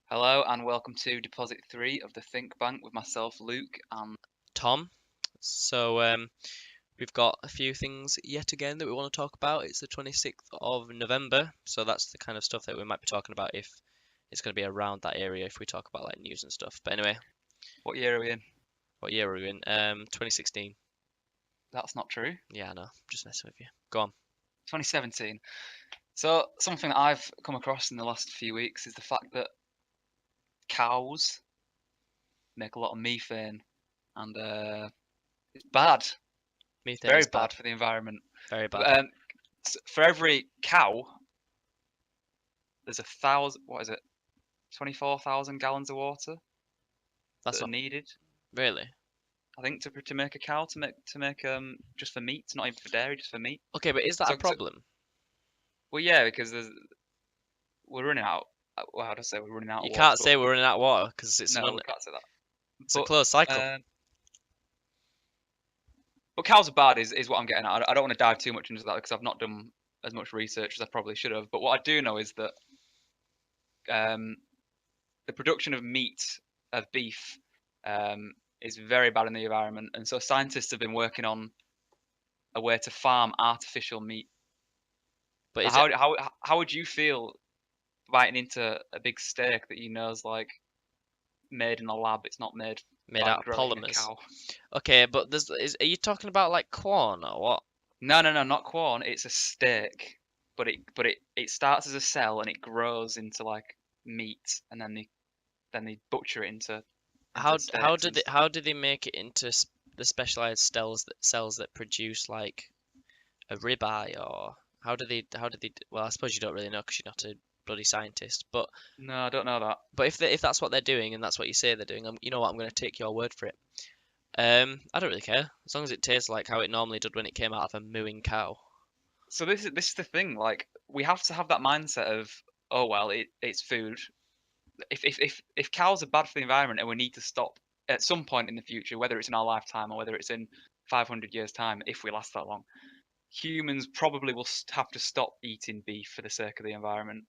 Hello and welcome to Deposit 3 of the Think Bank with myself, Luke, and Tom. So we've got a few things yet again that we want to talk about. It's the 26th of November, so that's the kind of stuff that we might be talking about if it's going to be around that area if we talk about like news and stuff. But anyway, what year are we in? what year are we in? 2016. That's not true. Yeah, I know. Just messing with you. Go on. 2017. So, something that I've come across in the last few weeks is the fact that cows make a lot of methane, and it's bad. It's Methane very is bad bad. for the environment. Very bad. Um, for every cow, there's 24,000 gallons of water That's that are not needed. really. I think to make a cow to make just for meat, not even for dairy, just for meat. Okay, but is that a So problem? well, yeah, because we're running out. Well, how do I say we're running out of You water? can't say we're running out of water because No, we can't say that. it's a But closed cycle. um, but cows are bad is what I'm getting at. I don't want to dive too much into that because I've not done as much research as I probably should have. But what I do know is that um, the production of meat of beef is very bad in the environment, and so scientists have been working on a way to farm artificial meat. But is it How would you feel biting into a big steak that you know is like made in a lab? It's not made made by out of growing a polymers? cow. Okay, but are you talking about like corn or what? No, not corn. It's a steak, but it starts as a cell and it grows into like meat, and then they butcher it into steaks and stuff. How do they make it into the specialized cells that produce like a ribeye or how do they well I suppose you don't really know because you're not a bloody scientist No, I don't know that. but if that's what they're doing and that's what you say they're doing you know what, I'm going to take your word for it. I don't really care as long as it tastes like how it normally did when it came out of a mooing cow. So this is the thing. Like we have to have that mindset of, oh well, it's food. If cows are bad for the environment and we need to stop at some point in the future, whether it's in our lifetime or whether it's in 500 years time, if we last that long, humans probably will have to stop eating beef for the sake of the environment.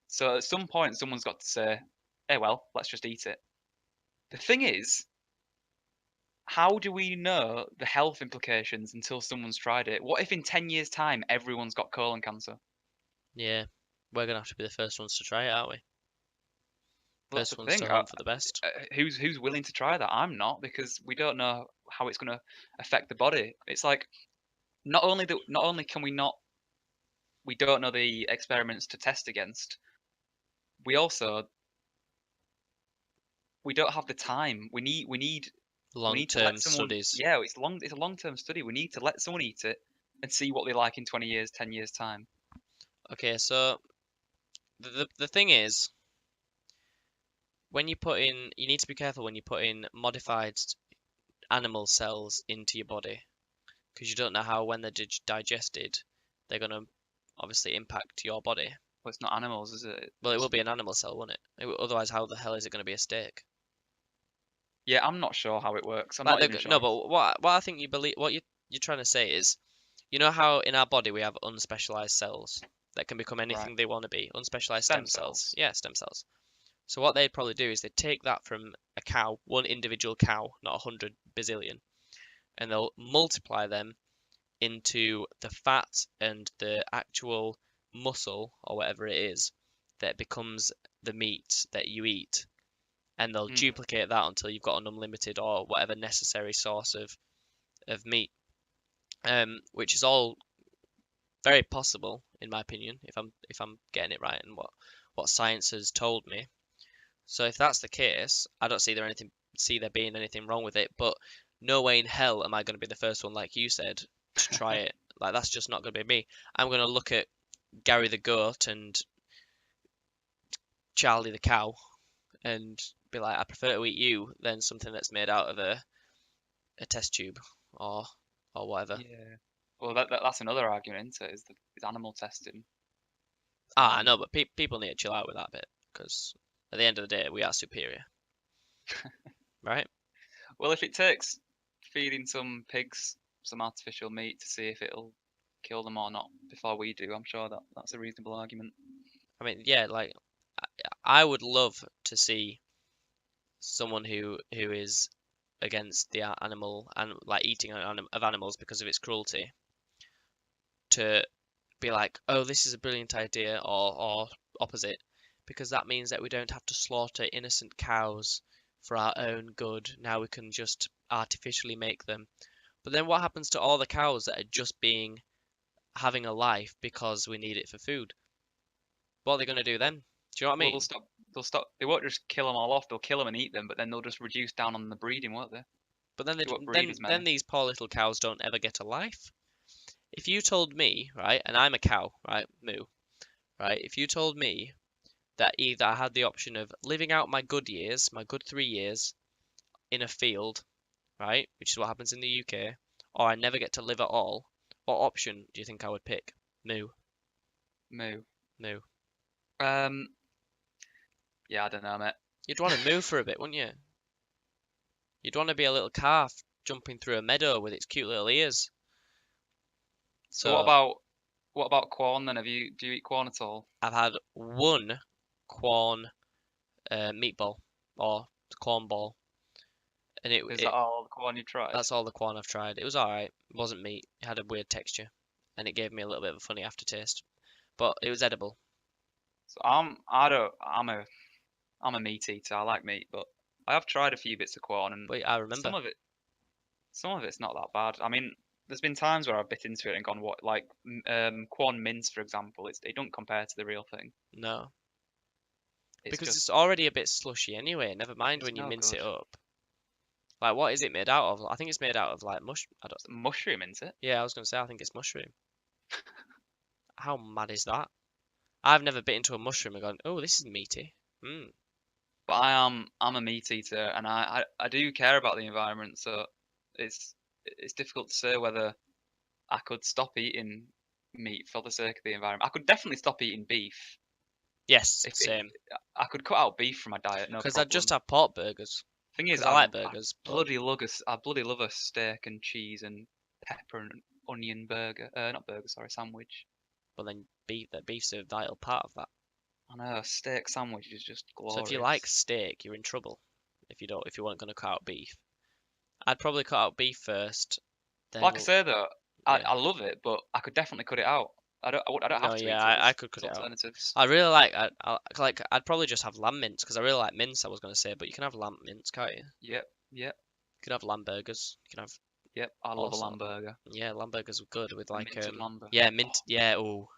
So at some point, someone's got to say, "Hey, well, let's just eat it." The thing is, how do we know the health implications until someone's tried it? What if in 10 years' time everyone's got colon cancer? Yeah, we're gonna have to be the first ones to try it, aren't we? Well, that's First the ones to thing. home for the best. Who's willing to try that? I'm not because we don't know how it's going to affect the body. It's like not only can we don't know the experiments to test against. We also we don't have the time. We need to Long-term let someone. studies. Yeah, it's a long-term study. We need to let someone eat it and see what they like in 20 years, 10 years time. Okay, so the thing is, when you put in, you need to be careful when you put in modified animal cells into your body because you don't know how when they're digested, they're gonna obviously impact your body. Well, it's not animals, is it? Well, it will be an animal cell, won't it? Otherwise, how the hell is it going to be a steak? Yeah, I'm not sure how it works. I'm Like not even no, sure. but what I think you believe, what you're trying to say is, you know how in our body we have unspecialized cells that can become Right. anything they want to be, unspecialized Stem stem cells. cells. Yeah, stem cells. So what they'd probably do is they'd take that from a cow, one individual cow, not 100 bazillion, and they'll multiply them into the fat and the actual muscle or whatever it is that becomes the meat that you eat, and they'll Mm. duplicate that until you've got an unlimited or whatever necessary source of meat, which is all very possible in my opinion if I'm getting it right and what science has told me. So if that's the case, I don't see there being anything wrong with it, but no way in hell am I going to be the first one, like you said, to try it. Like that's just not going to be me. I'm going to look at Gary the goat and Charlie the cow and be like, I prefer to eat you than something that's made out of a test tube or or whatever. Yeah. Well, that's another argument, isn't it? Is animal testing. Ah, Um, no, but people need to chill out with that bit because at the end of the day, we are superior, right? well, if it takes feeding some pigs some artificial meat to see if it'll kill them or not before we do, I'm sure that's a reasonable argument. I mean, yeah, like I would love to see someone who is against the animal and like eating of animals because of its cruelty to be like, oh, this is a brilliant idea, or opposite, because that means that we don't have to slaughter innocent cows for our own good. Now we can just artificially make them. But then what happens to all the cows that are just having a life because we need it for food? What are they going to do then? Do you know what I Well, mean? They'll stop. They won't just kill them all off. They'll kill them and eat them, but then they'll just reduce down on the breeding, won't they? But then They won't breed as then many. these poor little cows don't ever get a life. If you told me, right, and I'm a cow, right, moo, right, if you told me that either I had the option of living out my good years, my good 3 years in a field, right, which is what happens in the UK, or I never get to live at all, what option do you think I would pick? Moo, Moo. moo. Um. Yeah, I don't know, mate. You'd want to move for a bit, wouldn't you? You'd want to be a little calf jumping through a meadow with its cute little ears. So So what about corn then? Do you eat corn at all? I've had one corn meatball or corn ball, and Is that all the corn you tried? that's all the corn I've tried. It was alright. It wasn't meat. It had a weird texture, and it gave me a little bit of a funny aftertaste. But it was edible. So I'm a meat eater. I like meat, but I have tried a few bits of corn, and But I remember. some of it's not that bad. I mean, there's been times where I've bit into it and gone, what, like corn mince, for example. It don't compare to the real thing. No, It's because just it's already a bit slushy anyway. Never mind it's when you no mince good. it up. Like, what is it made out of? I think it's made out of like mush. I don't. It's mushroom, isn't it? Yeah, I was gonna say I think it's mushroom. How mad is that? I've never bit into a mushroom and gone, oh, this is meaty. Hmm. But I'm a meat eater, and I do care about the environment. So it's difficult to say whether I could stop eating meat for the sake of the environment. I could definitely stop eating beef. Yes, If same. I could cut out beef from my diet, no Because I'd just problem. have pork burgers. Thing is, Because I like burgers, but I bloody love a steak and cheese and pepper and onion burger. Not burger, sorry, sandwich. then beef's a vital part of that. I know a steak sandwich is just So if you like glorious. steak, you're in trouble. If you weren't going to cut out beef, I'd probably cut out beef first. Then Like I say though, yeah, I love it, but I could definitely cut it out. I don't no, have to yeah, eat it. I could cut There's it out. alternatives. I really like I'd probably just have lamb mince because I really like mince. I was going to say, but you can have lamb mince, can't you? Yep, yep, You can have lamb burgers. You can have yep. I love a also lamb burger. yeah, lamb burgers are good with A like minted lamb burger. yeah mint yeah oh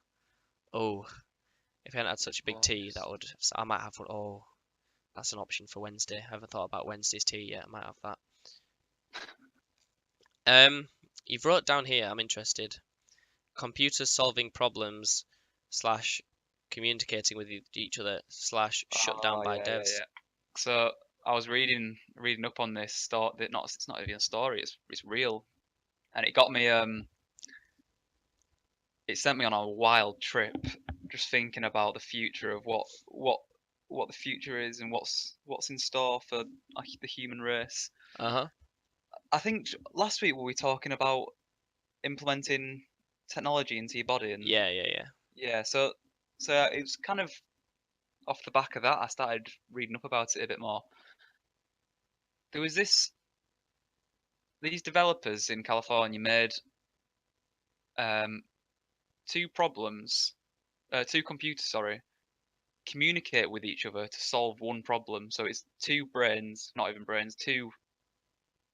if I hadn't had such a big tea Glorious. I might have one. Oh, that's an option for Wednesday. I haven't thought about Wednesday's tea yet. I might have that. You've wrote down here. I'm interested. Computers solving problems slash communicating with each other slash shut down Oh by yeah, yeah, devs. yeah. So I was reading up on this story. That not It's not even a story. It's real, and it got me. It sent me on a wild trip, just thinking about the future of what the future is and what's in store for the human race. Uh-huh. I think last week we were talking about implementing technology into your body, and Yeah, yeah, yeah. yeah, so it was kind of off the back of that I started reading up about it a bit more. There was these developers in California made um, two computers, sorry, communicate with each other to solve one problem. So it's two brains, not even brains, two,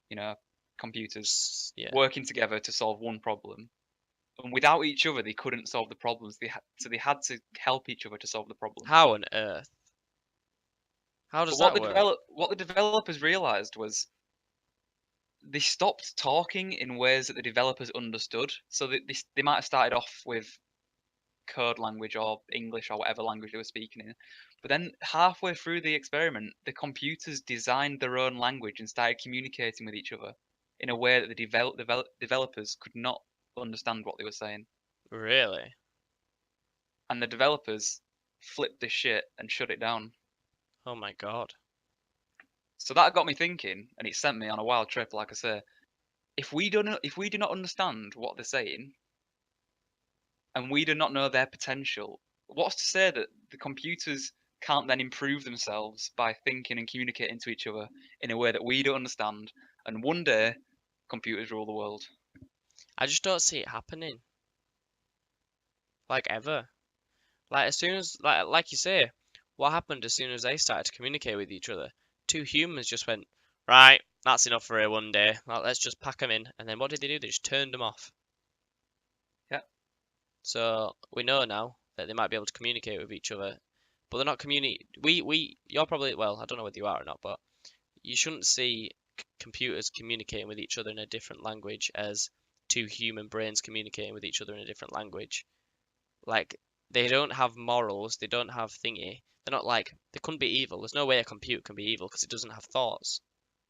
you know, computers Yeah. working together to solve one problem. And without each other, they couldn't solve the problems. So they had to help each other to solve the problems. How on earth? How does But that work? what the developers realized was they stopped talking in ways that the developers understood. So they might have started off with code language or English or whatever language they were speaking in. But then halfway through the experiment, the computers designed their own language and started communicating with each other in a way that the developers could not understand what they were saying. Really? And the developers flipped this shit and shut it down. Oh my God. So that got me thinking, and it sent me on a wild trip. Like I say, if we do not understand what they're saying, and we do not know their potential, what's to say that the computers can't then improve themselves by thinking and communicating to each other in a way that we don't understand. And one day, computers rule the world. I just don't see it happening. Like ever. Like as soon as like you say, what happened as soon as they started to communicate with each other? Two humans just went, right, that's enough for one day. Like, let's just pack them in. And then what did they do? They just turned them off. Yeah. So we know now that they might be able to communicate with each other, but they're not you're probably, well, I don't know whether you are or not, but you shouldn't see computers communicating with each other in a different language as two human brains communicating with each other in a different language. Like, they don't have morals, they don't have thingy. They're not like, they couldn't be evil. There's no way a computer can be evil because it doesn't have thoughts.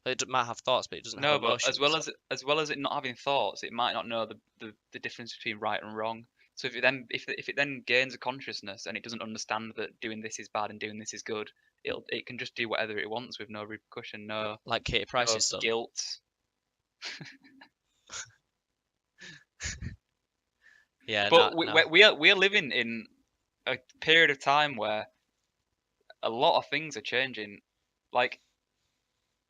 It might have thoughts, but it doesn't have No, but as well emotions. as it not having thoughts, it might not know the difference between right and wrong. So if it then gains a consciousness and it doesn't understand that doing this is bad and doing this is good, it can just do whatever it wants with no repercussion, Like Katie no Price's son. guilt. Yeah, But no. we are living in a period of time where a lot of things are changing. Like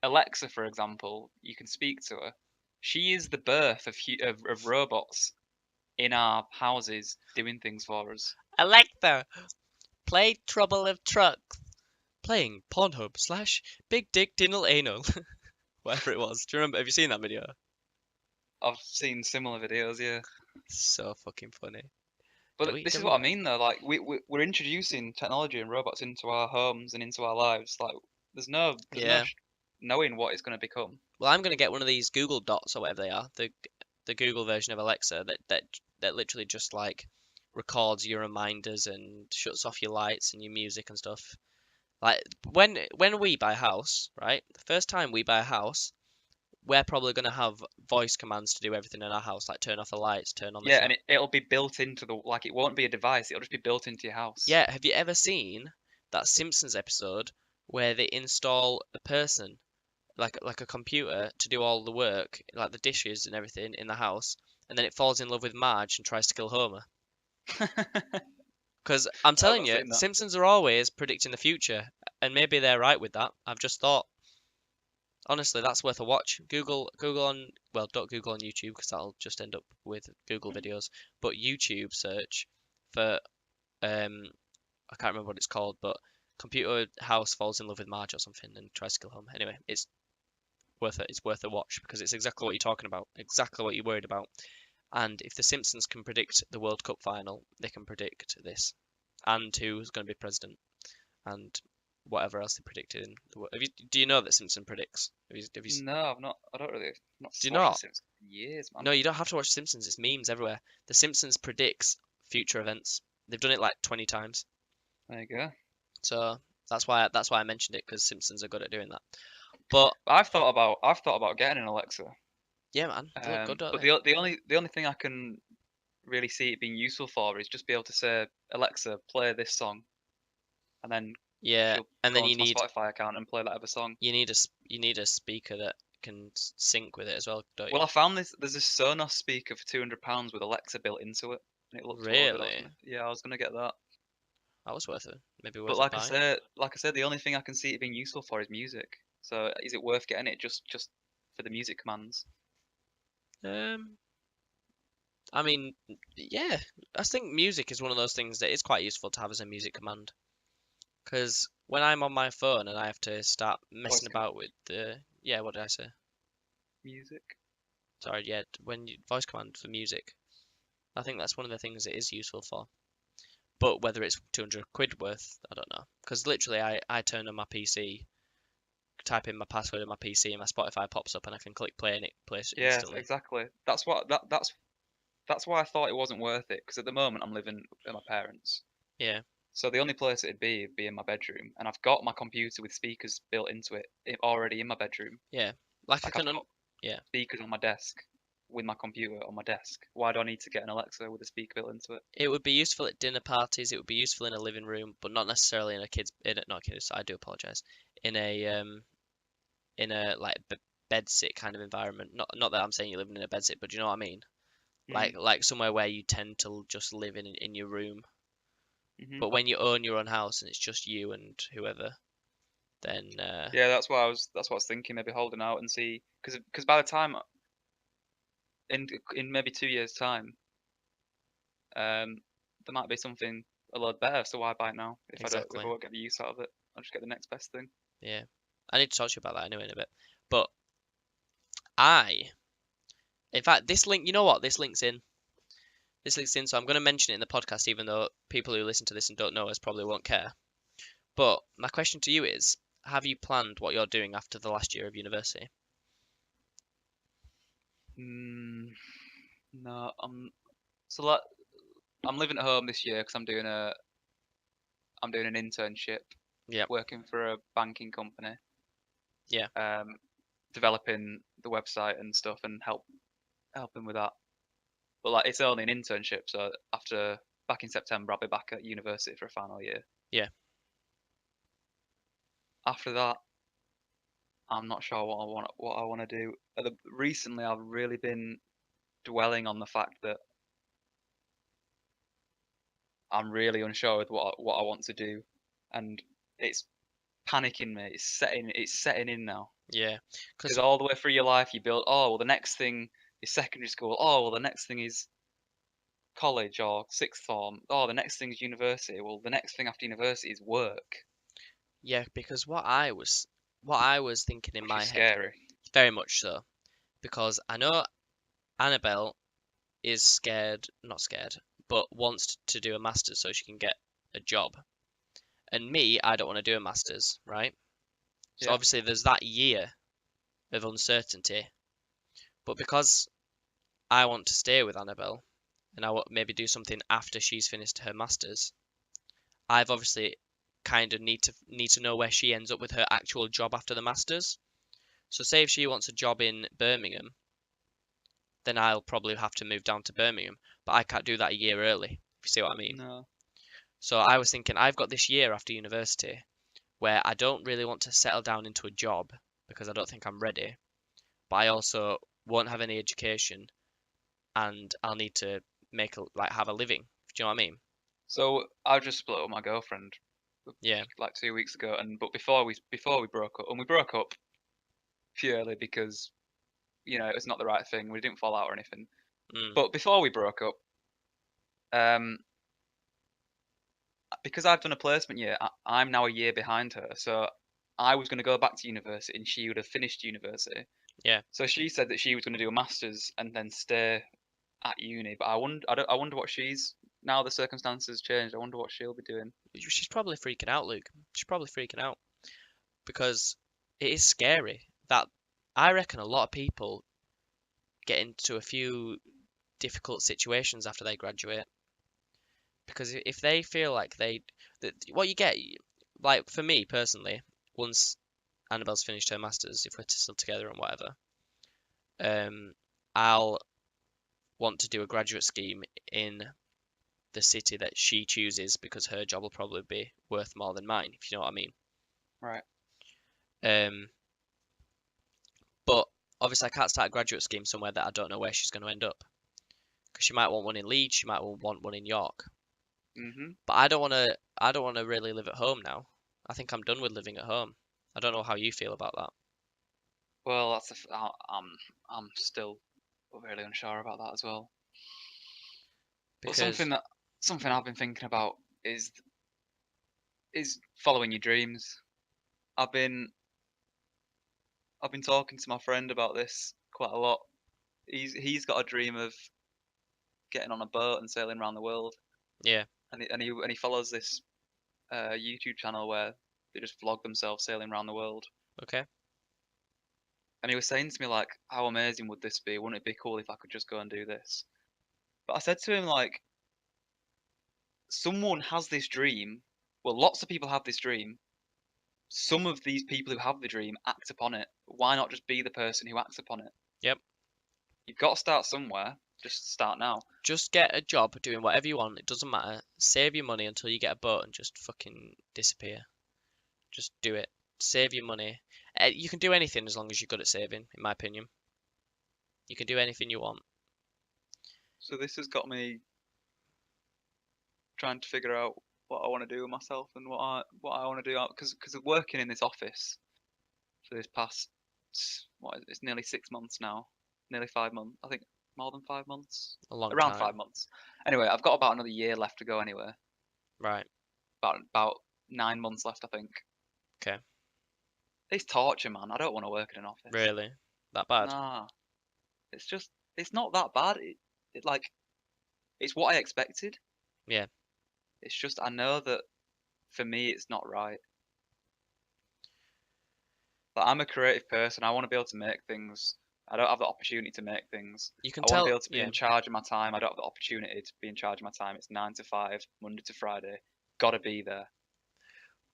Alexa, for example, you can speak to her. She is the birth of robots in our houses doing things for us. Alexa, play Trouble of Trucks. Playing Pornhub / Big Dick Dingle Anal. Whatever it was. Do you remember? Have you seen that video? I've seen similar videos, yeah. So fucking funny. But this Do is what I we? mean, though. Like we're introducing technology and robots into our homes and into our lives. Like there's no Yeah. knowing what it's going to become. Well, I'm gonna get one of these Google Dots or whatever they are. The Google version of Alexa that literally just like records your reminders and shuts off your lights and your music and stuff. Like when we buy a house, right? The first time we buy a house, we're probably gonna have voice commands to do everything in our house, like turn off the lights, turn on the Yeah, shower. and it'll be built into the like it won't be a device. It'll just be built into your house. Yeah, have you ever seen that Simpsons episode where they install a person, like a computer, to do all the work, like the dishes and everything in the house, and then it falls in love with Marge and tries to kill Homer? I've Because I'm telling not you, seen that. Simpsons are always predicting the future, and maybe they're right with that. I've just thought, honestly, that's worth a watch. Google on, well, don't Google on YouTube because that'll just end up with Google videos, but YouTube search for I can't remember what it's called, but computer house falls in love with Marge or something and tries to kill home. Anyway, it's worth it. It's worth a watch because it's exactly what you're talking about, exactly what you're worried about. And if the Simpsons can predict the World Cup final, they can predict this, and who's going to be president, and whatever else they predicted. Do you know that Simpson predicts? No, I've not. I don't really. I've not Do you watched The not? Simpsons in years, man. No, you don't have to watch Simpsons. It's memes everywhere. The Simpsons predicts future events. They've done it like 20 times. There you go. So that's why I mentioned it because Simpsons are good at doing that. But I've thought about getting an Alexa. yeah, man, they look good, don't But they? the only thing I can really see it being useful for is just be able to say, Alexa, play this song, and then Yeah, she'll and go then you onto my need Spotify account and play whatever song. you need a speaker that can sync with it as well, don't you? Well, I found there's this Sonos speaker for £200 with Alexa built into it, and it looked all good. Really? I was gonna get that. That was worth it. Maybe But worth a buy. like I said, the only thing I can see it being useful for is music. So is it worth getting it just for the music commands? Um, I mean, yeah, I think music is one of those things that is quite useful to have as a music command. Because when I'm on my phone and I have to start Voice messing command, about with the, yeah, what did I say? music. Sorry, yeah, when you voice command for music, I think that's one of the things it is useful for. But whether it's 200 quid worth, I don't know. Because literally, I turn on my PC, type in my password in my PC, and my Spotify pops up, and I can click play, and it plays Yeah, instantly. exactly. That's why I thought it wasn't worth it. Because at the moment I'm living with my parents. Yeah, So the only place it'd be would be in my bedroom, and I've got my computer with speakers built into it already in my bedroom. yeah. Like I Like I've can, got yeah. speakers on my desk with my computer on my desk. Why do I need to get an Alexa with a speaker built into it? It would be useful at dinner parties. It would be useful in a living room, but not necessarily in a not kids. I do apologize. In a like bed sit kind of environment. Not that I'm saying you're living in a bed sit, but do you know what I mean? Hmm. Like somewhere where you tend to just live in your room. Hmm. But when you own your own house and it's just you and whoever, then Yeah, that's what I was thinking. Maybe holding out and see, because by the time in maybe 2 years' time, um, there might be something a lot better. So why buy it now if I exactly. won't get the use out of it? I'll just get the next best thing. Yeah. I need to talk to you about that anyway in a bit. But I, in fact, this link, you know what? This links in. This links in, so I'm going to mention it in the podcast, even though people who listen to this and don't know us probably won't care. But my question to you is, have you planned what you're doing after the last year of university? Mm, no, so like, I'm living at home this year because I'm doing an internship Yeah, working for a banking company, yeah, um, developing the website and stuff and helping with that. But like it's only an internship, so after back in September I'll be back at university for a final year. yeah, After that, I'm not sure what I want to do. Recently, I've really been dwelling on the fact that I'm really unsure with what I want to do, and it's panicking me. It's setting in now. yeah. Because Because all the way through your life, you build. Oh well, the next thing is secondary school. Oh well, the next thing is college or sixth form. Oh, the next thing is university. Well, the next thing after university is work, yeah, because what I was thinking in which is my head, scary. very much so, because I know Annabelle is scared, not scared, but wants to do a master's so she can get a job. And me, I don't want to do a master's, right? So Yeah. obviously there's that year of uncertainty. But because I want to stay with Annabelle and I want maybe do something after she's finished her masters, I've obviously kind of need to know where she ends up with her actual job after the masters. So say if she wants a job in Birmingham, then I'll probably have to move down to Birmingham, but I can't do that a year early, if you see what I mean. No. So I was thinking I've got this year after university where I don't really want to settle down into a job because I don't think I'm ready, but I also won't have any education and I'll need to have a living. Do you know what I mean? So I just split up with my girlfriend Yeah. like 2 weeks ago, and but before we broke up, and we broke up purely because it was not the right thing. We didn't fall out or anything. Mm. But before we broke up, um, because I've done a placement year, I'm now a year behind her. So I was going to go back to university, and she would have finished university. Yeah. So she said that she was going to do a masters and then stay at uni. But I wonder what she's now the circumstances changed. I wonder what she'll be doing. She's probably freaking out, Luke. She's probably freaking out because it is scary that I reckon a lot of people get into a few difficult situations after they graduate because if they feel like what you get, like for me personally, once Annabelle's finished her masters, if we're still together and whatever, I'll want to do a graduate scheme in the city that she chooses because her job will probably be worth more than mine, if you know what I mean. Right. Um, but obviously I can't start a graduate scheme somewhere that I don't know where she's going to end up because she might want one in Leeds, she might want one in York. Mhm. But I don't want to. I don't want to really live at home now. I think I'm done with living at home. I don't know how you feel about that Well, I'm still really unsure about that as well. But because something I've been thinking about is following your dreams. I've been I've been talking to my friend about this quite a lot. He's got a dream of getting on a boat and sailing around the world, yeah, and he follows this YouTube channel where they just vlog themselves sailing around the world. okay, And he was saying to me like, how amazing would this be? Wouldn't it be cool if I could just go and do this? But I said to him like, someone has this dream. Well, lots of people have this dream. Some of these people who have the dream act upon it. Why not just be the person who acts upon it? yep. You've got to start somewhere. Just start now. Just get a job doing whatever you want. It doesn't matter. Save your money until you get a boat and just fucking disappear. Just do it. Save your money. You can do anything as long as you're good at saving, in my opinion. You can do anything you want. So this has got me trying to figure out what I want to do with myself and what I want to do because of working in this office for this past it's nearly 6 months now, nearly 5 months. I think more than 5 months, A long around time. 5 months. Anyway, I've got about another year left to go. Anyway, Right. about 9 months left, I think. Okay. It's torture, man. I don't want to work in an office. Really? That bad? Nah, it's just it's not that bad. It like it's what I expected. Yeah. It's just I know that for me it's not right. But I'm a creative person. I want to be able to make things. I don't have the opportunity to make things. You can I want to be tell. able to be Yeah. in charge of my time. I don't have the opportunity to be in charge of my time. It's 9 to 5, Monday to Friday. Gotta be there.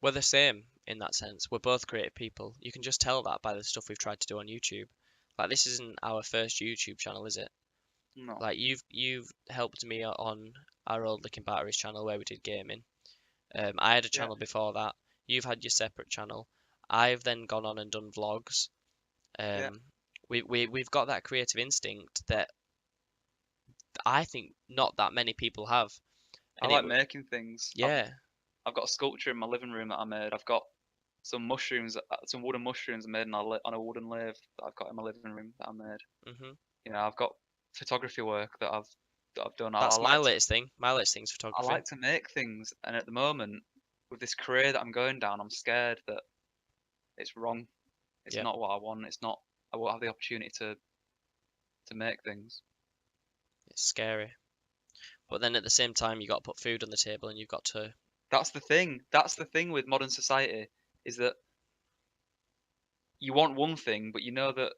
We're the same in that sense. We're both creative people. You can just tell that by the stuff we've tried to do on YouTube. Like this isn't our first YouTube channel, is it? No. Like you've helped me on our old Licking Batteries channel where we did gaming. I had a Yeah. channel before that. You've had your separate channel. I've then gone on and done vlogs. Yeah. We've got that creative instinct that I think not that many people have. I And it, like making things. yeah, I've got a sculpture in my living room that I made. I've got some mushrooms, some wooden mushrooms made on a wooden lathe that I've got in my living room that I made. hmm I've got photography work that I've done. That's my latest thing. My latest thing's I photography. like to make things, and at the moment, with this career that I'm going down, I'm scared that it's wrong. It's Yeah, not what I want. It's not. I won't have the opportunity to make things. it's scary. But then at the same time, you got to put food on the table, and you've got to. That's the thing. That's the thing with modern society is that you want one thing, but you know that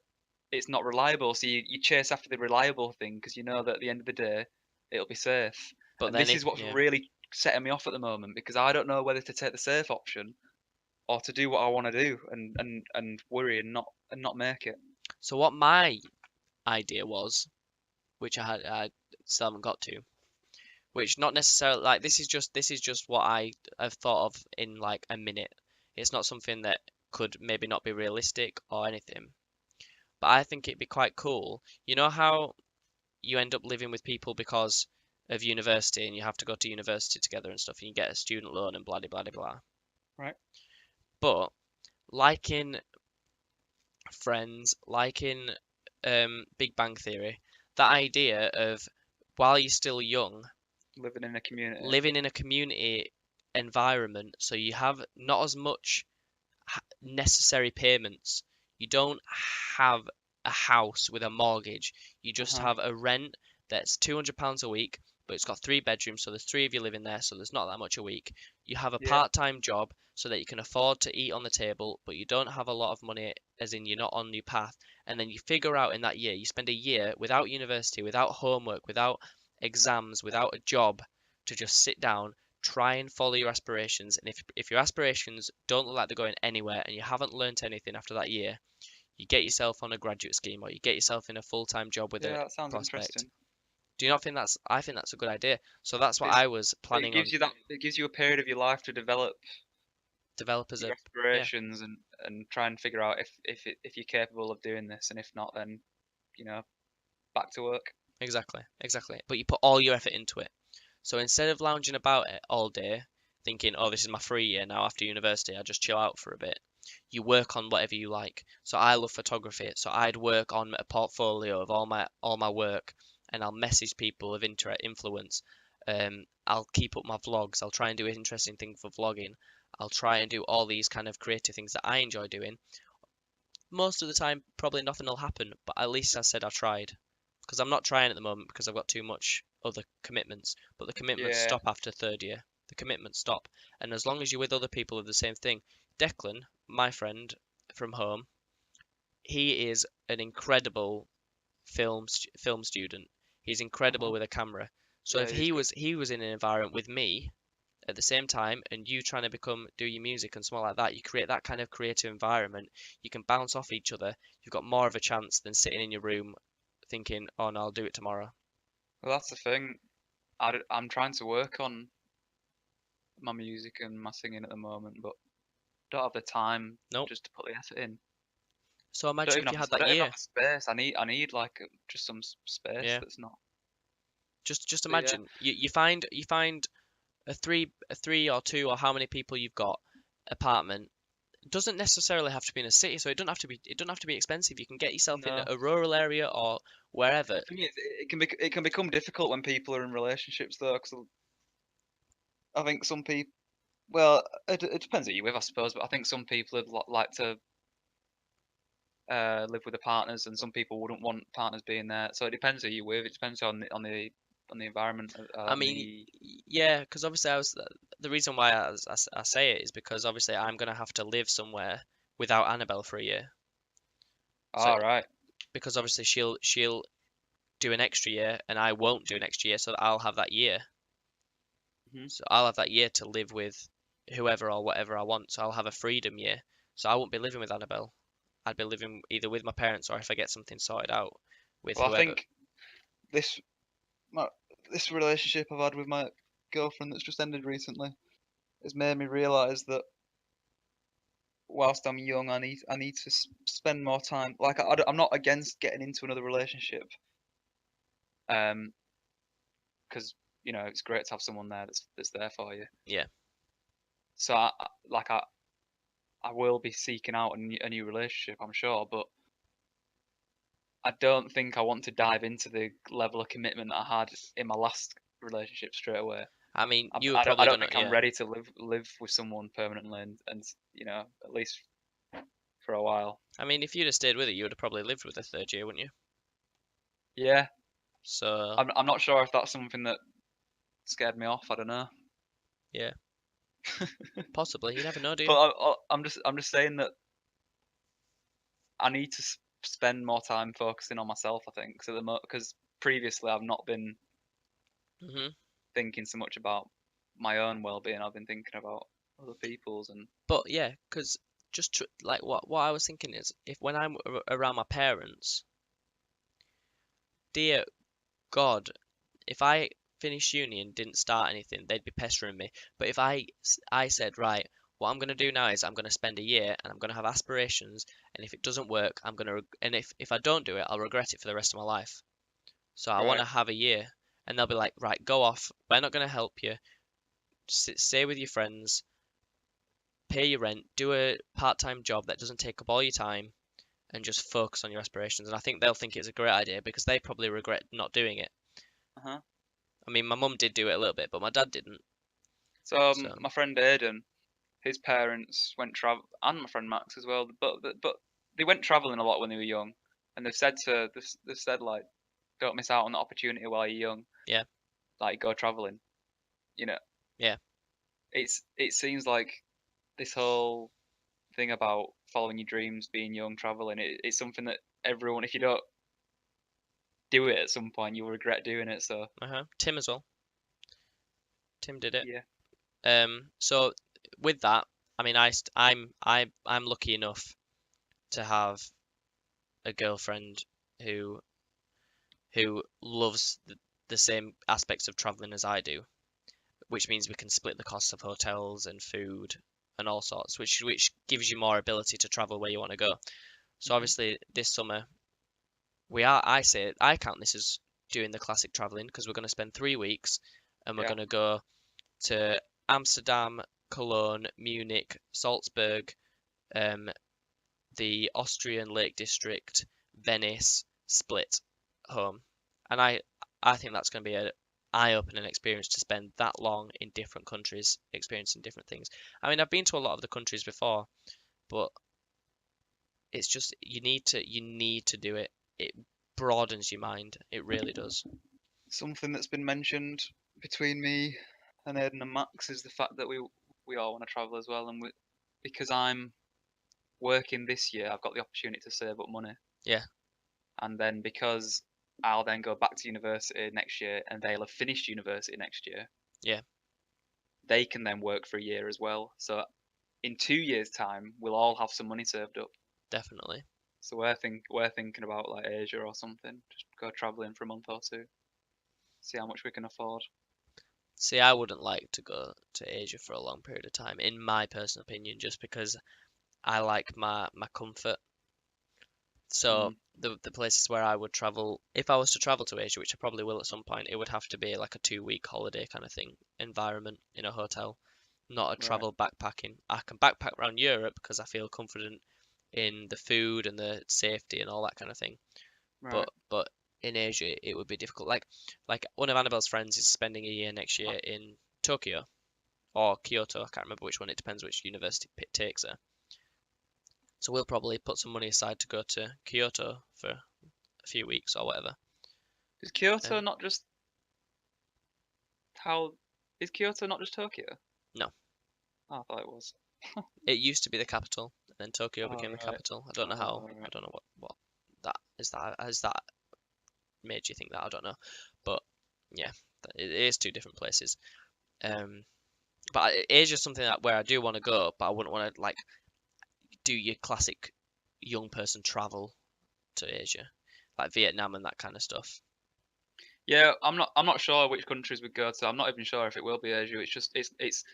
it's not reliable. So you chase after the reliable thing because you know that at the end of the day, it'll be safe. But And then this if is what's yeah. really setting me off at the moment because I don't know whether to take the safe option or to do what I want to do and worry and not make it. So what my idea was, which I still haven't got to, which not necessarily like this is just what I have thought of in like a minute. It's not something that could maybe not be realistic or anything, but I think it'd be quite cool. You know how you end up living with people because of university and you have to go to university together and stuff and you get a student loan and blah blah blah blah. Right. But like in Friends, like in Big Bang Theory, that idea of while you're still young, Living in a community. living in a community environment, so you have not as much necessary payments. You don't have a house with a mortgage. You just Uh-huh. have a rent that's £200 a week, but it's got 3 bedrooms, so there's three of you living there, so there's not that much a week. You have a Yeah. part-time job so that you can afford to eat on the table, but you don't have a lot of money, as in you're not on your path. And then you figure out in that year, you spend a year without university, without homework, without exams, without a job, to just sit down, try and follow your aspirations. And if your aspirations don't look like they're going anywhere and you haven't learnt anything after that year, you get yourself on a graduate scheme or you get yourself in a full-time job with a Yeah, that sounds prospect. interesting. Do you not think that's, I think that's a good idea. So that's what It's I was it planning gives on you that it gives you a period of your life to develop developers your are, yeah, aspirations and try and figure out if you're capable of doing this, and if not, then you know back to work. exactly, exactly. But you put all your effort into it. So instead of lounging about it all day, thinking, oh, this is my free year now after university, I just chill out for a bit. You work on whatever you like. So I love photography, so I'd work on a portfolio of all my work, and I'll message people of influence. I'll keep up my vlogs. I'll try and do an interesting thing for vlogging. I'll try and do all these kind of creative things that I enjoy doing. Most of the time, probably nothing will happen, but at least I said I tried. Because I'm not trying at the moment because I've got too much other commitments. But the commitments Yeah, stop after third year. The commitments stop. And as long as you're with other people of the same thing, Declan, my friend from home, he is an incredible film student. He's incredible uh-huh. with a camera. So Yeah, if he's good. he was in an environment with me at the same time and you trying to do your music and something like that, you create that kind of creative environment, you can bounce off each other. You've got more of a chance than sitting in your room thinking, oh no, I'll do it tomorrow. Well, that's the thing. I'm trying to work on my music and my singing at the moment, but don't have the time Nope. just to put the effort in. So I don't imagine even if have you had I that don't even have year. the space. I need like just some space Yeah. that's not. Just But yeah, imagine you find a three or two or how many people you've got apartment doesn't necessarily have to be in a city, so it doesn't have to be expensive. You can get yourself in No. a rural area or wherever. The thing is, it can become difficult when people are in relationships though, because I think some people. Well, it depends who you're with, I suppose. But I think some people would like to live with their partners, and some people wouldn't want partners being there. So it depends who you're with. It depends on the environment I and mean, the. yeah, because obviously the reason why I say it is because obviously I'm gonna have to live somewhere without Annabelle for a year. So All right. because obviously she'll do an extra year and I won't do an extra year, so I'll have that year. Hmm. So I'll have that year to live with whoever or whatever I want. So I'll have a freedom year. So I won't be living with Annabelle. I'd be living either with my parents or if I get something sorted out with Well, I whoever. think this my, this relationship I've had with my girlfriend that's just ended recently has made me realise that whilst I'm young, I need to spend more time. Like I'm not against getting into another relationship, um, because it's great to have someone there that's there for you. Yeah. So like I will be seeking out a new relationship, I'm sure, but I don't think I want to dive into the level of commitment I had in my last relationship straight away. I mean, I, you were I don't I probably don't gonna, think I'm yeah, ready to live with someone permanently and at least for a while. I mean, if you'd have stayed with it, you would have probably lived with the third year, wouldn't you? Yeah, So, I'm not sure if that's something that scared me off. I don't know. yeah, possibly. You never know, do But you? I'm just saying that I need to spend more time focusing on myself. I think so because previously I've not been hmm thinking so much about my own well-being. I've been thinking about other people's and But yeah, because just like what I was thinking is, if when I'm around my parents, dear God, if I finished uni and didn't start anything, they'd be pestering me. But if I said, right, what I'm going to do now is I'm going to spend a year and I'm going to have aspirations, and if it doesn't work, and if I don't do it, I'll regret it for the rest of my life. So I want right. to have a year, and they'll be like, right, go off. We're not going to help you. Stay with your friends, pay your rent, do a part-time job that doesn't take up all your time, and just focus on your aspirations. And I think they'll think it's a great idea because they probably regret not doing it. Uh-huh. I mean, my mum did do it a little bit, but my dad didn't. So So, my friend Aiden, his parents went travel, and my friend Max as well. But they went traveling a lot when they were young, and they've said like, don't miss out on the opportunity while you're young. yeah, Like go traveling. You know, yeah. it seems like this whole thing about following your dreams, being young, traveling. It's something that everyone, if you don't do it at some point, you'll regret doing it. So Tim as well. Tim did it. yeah, So with that, I mean, I'm lucky enough to have a girlfriend who loves the same aspects of traveling as I do, which means we can split the costs of hotels and food and all sorts, which gives you more ability to travel where you want to go. So hmm obviously this summer I count this as doing the classic traveling because we're going to spend 3 weeks and we're yeah, going to go to Amsterdam, Cologne, Munich, Salzburg, um, the Austrian Lake District, Venice, Split, home. And I think that's going to be an eye-opening experience to spend that long in different countries, experiencing different things. I mean, I've been to a lot of the countries before, but it's just you need to do it. It broadens your mind. It really does. something that's been mentioned between me and Aiden and Max is the fact that we all want to travel as well, and because I'm working this year, I've got the opportunity to save up money, Yeah, and then because I'll then go back to university next year, and they'll have finished university next year, yeah, they can then work for a year as well. So in 2 years' time, we'll all have some money saved up. definitely. So we're thinking about like Asia or something. Just go traveling for a month or two, see how much we can afford. See, I wouldn't like to go to Asia for a long period of time, in my personal opinion, just because I like my comfort. So Mm. the places where I would travel, if I was to travel to Asia, which I probably will at some point, it would have to be like a 2 week holiday kind of thing environment in a hotel, not a Right. travel backpacking. I can backpack around Europe because I feel confident in the food and the safety and all that kind of thing. Right. But in Asia it would be difficult. Like one of Annabelle's friends is spending a year next year in Tokyo or Kyoto. I can't remember which one. It depends which university takes her. So we'll probably put some money aside to go to Kyoto for a few weeks or whatever. Is Kyoto Um, not just how? Is Kyoto not just Tokyo? no, Oh, I thought it was. it used to be the capital, and then Tokyo Oh became the right. capital. I don't know how. Oh I right. don't know what that is. That has that made you think that? I don't know, but yeah, it is two different places. Um, but Asia's something that where I do want to go, but I wouldn't want to like do your classic young person travel to Asia, like Vietnam and that kind of stuff. Yeah, I'm not sure which countries we go to. I'm not even sure if it will be Asia. It's just it's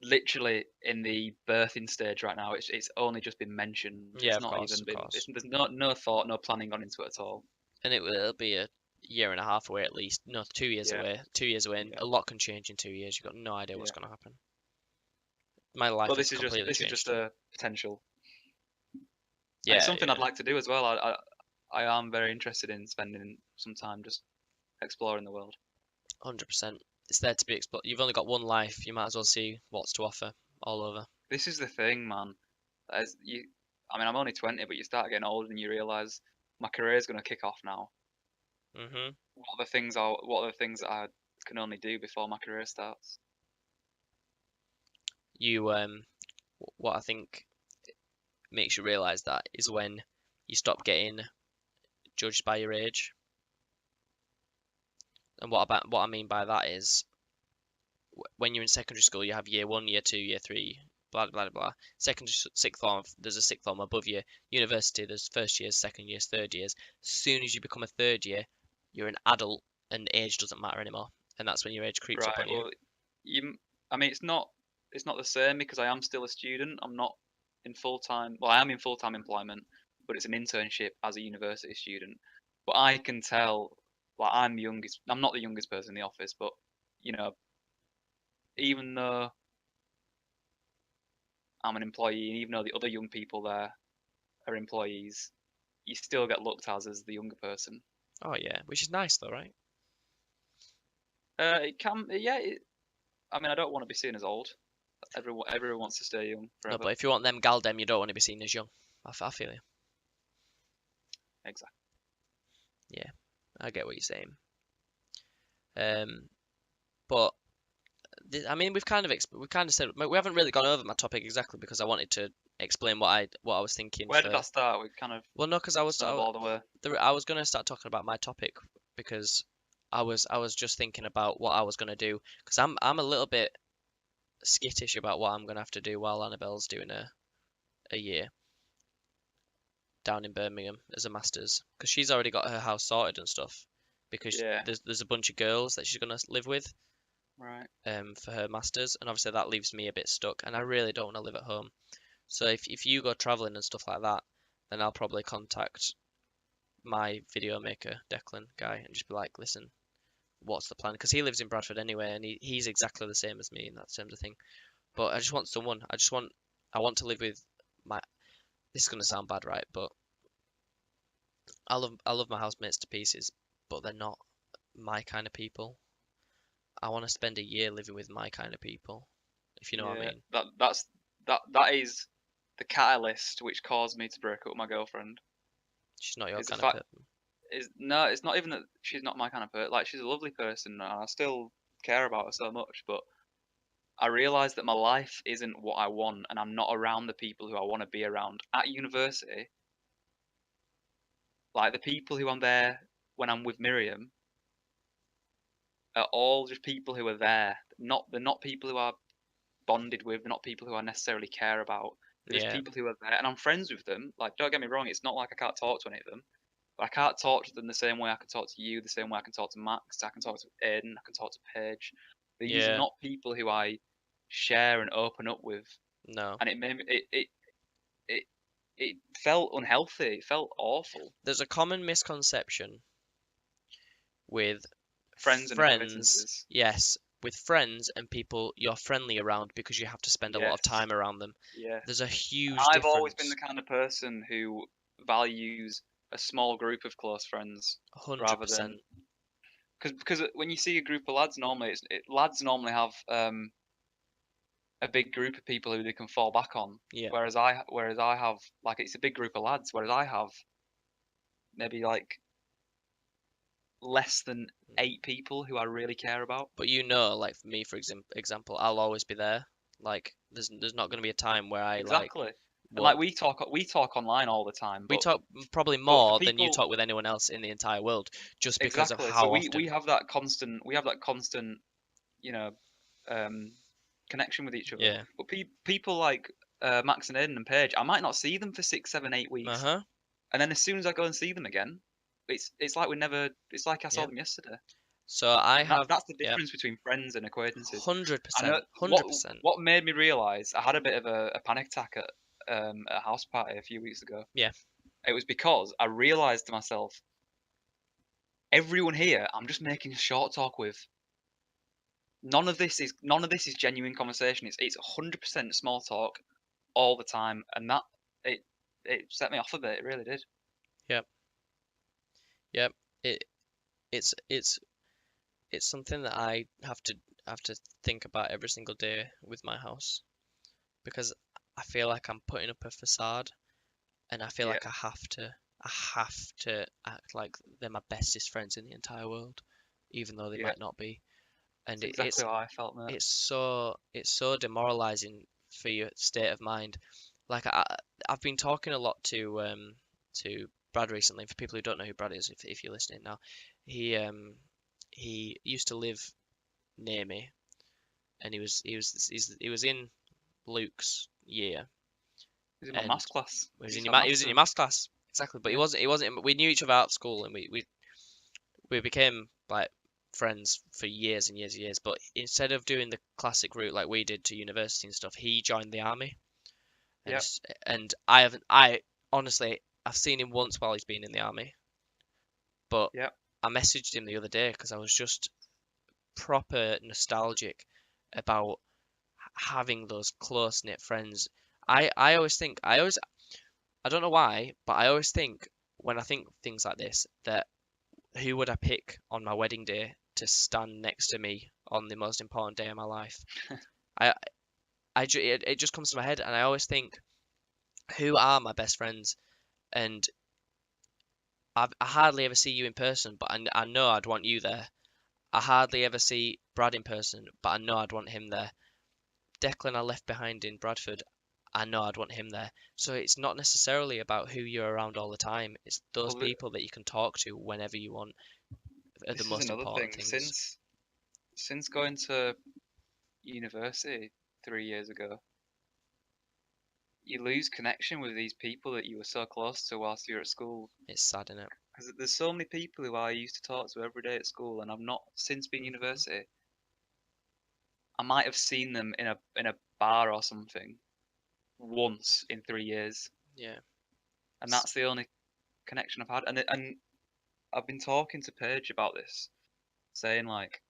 literally in the birthing stage right now. It's only just been mentioned. Yeah, It's of not course, even of been. course. There's no thought, no planning gone into it at all. And it'll be a year and a half away at least. No, 2 years Yeah, away. 2 years away, and yeah, a lot can change in 2 years. You've got no idea what's yeah. going to happen. My But life has completely this is just changed. a potential, and it's Yeah, something I'd yeah, like to do as well. I am very interested in spending some time just exploring the world. 100%. It's there to be explored. You've only got one life. You might as well see what's to offer all over. This is the thing, man. As you, I mean, I'm only 20, but you start getting old and you realise my career is going to kick off now. hmm What are the things that I can only do before my career starts? You, what I think makes you realize that is when you stop getting judged by your age. And what I mean by that is when you're in secondary school, you have year one, year two, year three, blah blah blah. Secondary, sixth form, there's a sixth form above you. University, there's first years, second years, third years. As soon as you become a third year, you're an adult, and age doesn't matter anymore. And that's when your age creeps up Right. on you. Well, you. I mean, it's not the same because I am still a student. I'm not in full time. Well, I am in full time employment, but it's an internship as a university student. But I can tell, like, I'm the youngest. I'm not the youngest person in the office, but you know, even though I'm an employee, and even though the other young people there are employees, you still get looked as the younger person. Oh yeah, which is nice though, right? It can, yeah. I mean, I don't want to be seen as old. Everyone wants to stay young No, forever. but if you want them galdem, you don't want to be seen as young. I feel you. Exactly. Yeah, I get what you're saying. Um, but I mean, we've kind of said we haven't really gone over my topic exactly because I wanted to explain what I was thinking Where did for. that start? We kind of Well, no, because I was snowballed away. I was gonna start talking about my topic because I was just thinking about what I was gonna do because I'm a little bit skittish about what I'm gonna have to do while Annabelle's doing a year down in Birmingham as a master's because she's already got her house sorted and stuff because Yeah. there's a bunch of girls that she's gonna live with Right. for her masters, and obviously that leaves me a bit stuck, and I really don't want to live at home. So if you go traveling and stuff like that, then I'll probably contact my video maker Declan guy and just be like, listen, what's the plan? Because he lives in Bradford anyway, and he's exactly the same as me in that terms of thing. But I just want someone. I want to live with my. This is gonna sound bad, right? But I love my housemates to pieces, but they're not my kind of people. I want to spend a year living with my kind of people, if you know what I Yeah. mean. That is the catalyst which caused me to break up with my girlfriend. She's not your Is the kind of fact person. is no, it's not even that she's not my kind of person. Like she's a lovely person, and I still care about her so much. But I realised that my life isn't what I want, and I'm not around the people who I want to be around at university. Like the people who I'm there when I'm with Miriam are all just people who are there. They're not people who are bonded with. They're not people who I necessarily care about. They're just Yeah, people who are there, and I'm friends with them. Like, don't get me wrong, it's not like I can't talk to any of them, but I can't talk to them the same way I can talk to you, the same way I can talk to Max, I can talk to Aiden, I can talk to Paige. These are yeah, not people who I share and open up with, no, and it made me, it it felt unhealthy. It felt awful. There's a common misconception with Friends and friends, acquaintances. yes, with friends and people you're friendly around because you have to spend a lot of Yes, time around them. There's yes. a huge I've always been the difference. kind of person who values a small group of close friends rather than 100%. because when you see a group of lads, normally lads normally have a big group of people who they can fall back on. Yeah. Whereas I have like it's a big group of lads. Whereas I have maybe like less than 8 people who I really care about. But like for me, for example, I'll always be there. Like there's not going to be a time where I like Exactly. And like won't. we talk online all the time, We but talk probably for more than you people talk with anyone else in the entire world, just because of exactly. So how we often. have that constant you know um connection with each other. Yeah. But people like Max and Aiden and Paige, I might not see them for 6, 7, 8 weeks, Uh-huh. and then as soon as I go and see them again, it's like we never. It's like I saw Yeah. them yesterday. So I And that's have, that's the yeah, difference between friends and acquaintances. I know 100%, what 100%. what made me realise I had a bit of a panic attack at a house party a few weeks ago. Yeah. It was because I realised to myself, everyone here, I'm just making short talk with. None of this is genuine conversation. It's 100% small talk all the time, and it it set me off a bit. It really did. Yep. Yep. It it's it's it's something that I have to think about every single day with my house because I feel like I'm putting up a facade and I feel Yeah, like I have to act like they're my bestest friends in the entire world, even though they yeah, might not be. And it's exactly how I felt, mate. it's so demoralizing for your state of mind. Like I've been talking a lot to Brad recently. For people who don't know who Brad is, if you're listening now, he used to live near me, and he was in Luke's year, It was in my and maths class. he I was in used your to have he maths was in with your him. maths class exactly. But he Yeah, wasn't he wasn't. We knew each other out of school, and we became like friends for years and years and years. But instead of doing the classic route like we did to university and stuff, he joined the army, and yeah, I honestly I've seen him once while he's been in the army, but yeah. I messaged him the other day because I was just proper nostalgic about having those close knit friends. I always think I don't know why, but I always think when I think things like this that who would I pick on my wedding day to stand next to me on the most important day of my life? I it just comes to my head, and I always think who are my best friends, and I hardly ever see you in person, but I know I'd want you there. I hardly ever see Brad in person, but I know I'd want him there. Declan I left behind in Bradford, I know I'd want him there. So it's not necessarily about who you're around all the time. It's those Well, people that you can talk to whenever you want are the this is most another important thing. things. Since going to university 3 years ago, you lose connection with these people that you were so close to whilst you were at school. It's sad, isn't it? Because there's so many people who I used to talk to every day at school, and I've not since being Hmm. university. I might have seen them in a bar or something once in 3 years, Yeah. and that's the only connection I've had. And I've been talking to Paige about this, saying like,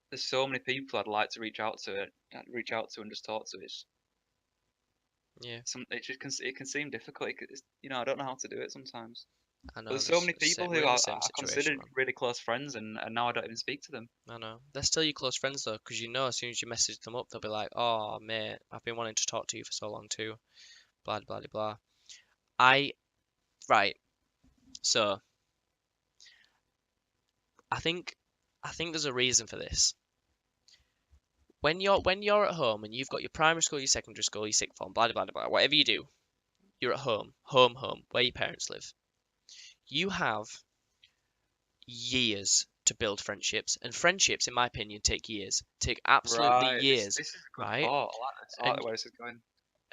there's so many people I'd like to reach out to and just talk to. Yeah, It can seem difficult. I don't know how to do it sometimes. I But know. there's so many people We're who in the I, same I situation, considered man. really close friends, and now I don't even speak to them. I know. They're still your close friends though, because as soon as you message them up, they'll be like, "Oh, mate, I've been wanting to talk to you for so long too." Blah blah blah blah. I right. So I think I think there's a reason for this. When you're at home and you've got your primary school, your secondary school, your sixth form, blah blah blah blah, whatever you do, you're at home, where your parents live. You have years to build friendships, and friendships, in my opinion, take absolutely Right. This years, this is a good right? thought. I like this. I like And the way this is going.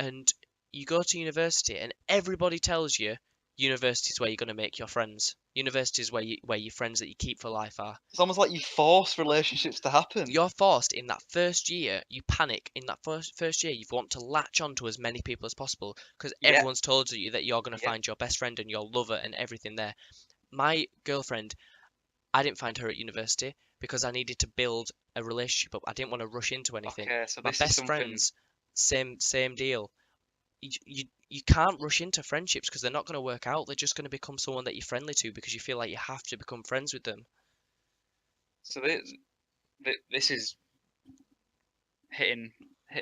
and you go to university, and everybody tells you University is where you're going to make your friends. University is where your friends that you keep for life are. It's almost like you force relationships to happen. You're forced in that first year, you panic. In that first year, you want to latch on to as many people as possible because Yeah, everyone's told you that you're going to yeah. find your best friend and your lover and everything there. My girlfriend, I didn't find her at university because I needed to build a relationship up. I didn't want to rush into anything. Okay, so My this is best something. friends, same deal. You can't rush into friendships because they're not going to work out. They're just going to become someone that you're friendly to because you feel like you have to become friends with them. So this is hitting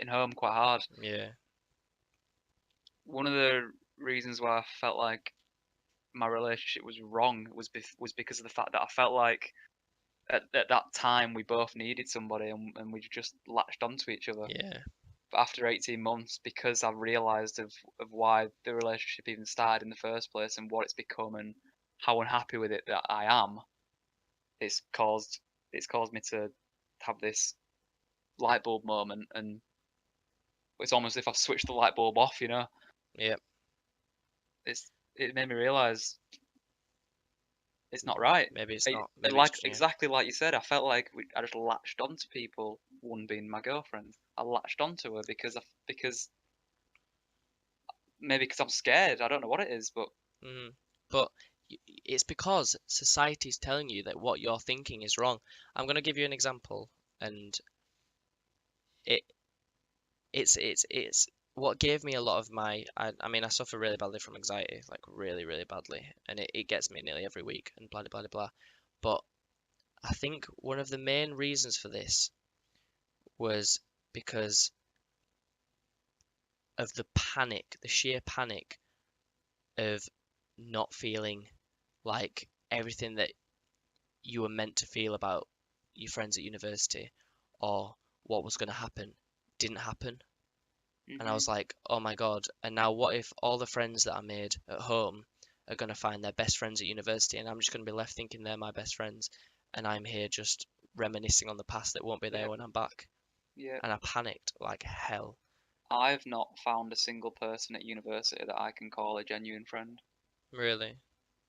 home quite hard. Yeah, One of the reasons why I felt like my relationship was wrong was because of the fact that I felt like at that time we both needed somebody and we just latched onto each other. yeah, But after 18 months, because I realised of why the relationship even started in the first place and what it's become and how unhappy with it that I am, it's caused it's caused me to have this light bulb moment, and it's almost as if I've switched the light bulb off. yeah. It made me realise it's not right. Maybe it's not. And Maybe it's like just yeah. exactly like you said, I felt like I just latched onto people. One being my girlfriend, I latched onto her because maybe because I'm scared. I don't know what it is, but Mm. But it's because society's telling you that what you're thinking is wrong. I'm going to give you an example, and it it's what gave me a lot of my. I mean, I suffer really badly from anxiety, like really, really badly, and it gets me nearly every week, and blah blah blah blah. But I think one of the main reasons for this was because of the panic, the sheer panic of not feeling like everything that you were meant to feel about your friends at university or what was going to happen didn't happen. And I hmm was like, oh my God. And now what if all the friends that I made at home are going to find their best friends at university and I'm just going to be left thinking they're my best friends and I'm here just reminiscing on the past that won't be there yeah, when I'm back. yeah. And I panicked like hell. I've not found a single person at university that I can call a genuine friend. Really?